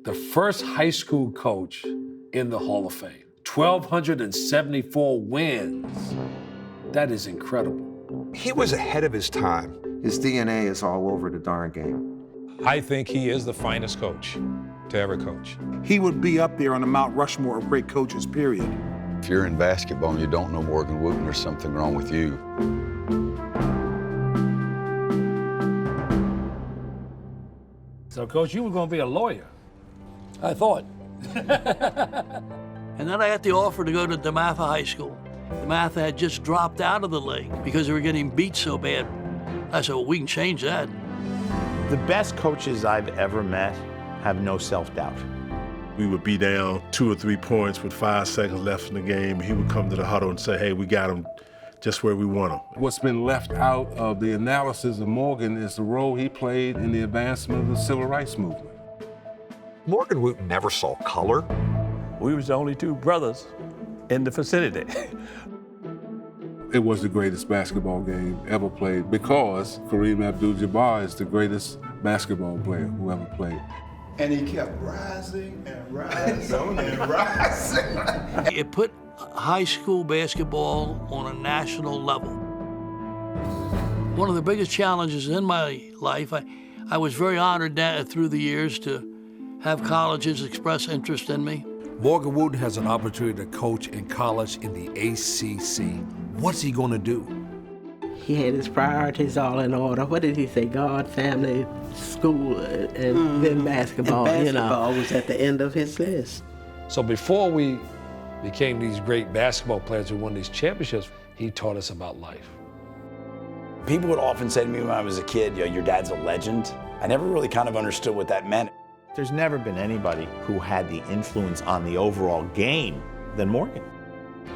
the first high school coach in the Hall of Fame. 1,274 wins. That is incredible. He was ahead of his time. His DNA is all over the darn game. I think he is the finest coach to ever coach. He would be up there on the Mount Rushmore of great coaches, period. If you're in basketball and you don't know Morgan Wootten, there's something wrong with you. So, Coach, you were going to be a lawyer. I thought. And then I got the offer to go to DeMatha High School. DeMatha had just dropped out of the league because they were getting beat so bad. I said, well, we can change that. The best coaches I've ever met have no self-doubt. We would be down 2 or 3 points with 5 seconds left in the game. He would come to the huddle and say, hey, we got him just where we want him. What's been left out of the analysis of Morgan is the role he played in the advancement of the civil rights movement. Morgan Wootten never saw color. We was the only 2 brothers in the vicinity. It was the greatest basketball game ever played because Kareem Abdul-Jabbar is the greatest basketball player who ever played. And he kept rising and rising and rising. It put high school basketball on a national level. One of the biggest challenges in my life, I was very honored through the years to have colleges express interest in me. Morgan Wootten has an opportunity to coach in college in the ACC. What's he going to do? He had his priorities all in order. What did he say? God, family, school, and then basketball. And basketball was at the end of his list. So before we became these great basketball players who won these championships, he taught us about life. People would often say to me when I was a kid, your dad's a legend. I never really kind of understood what that meant. There's never been anybody who had the influence on the overall game than Morgan.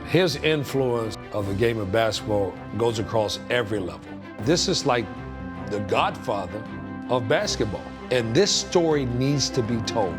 His influence of the game of basketball goes across every level. This is like the Godfather of basketball, and this story needs to be told.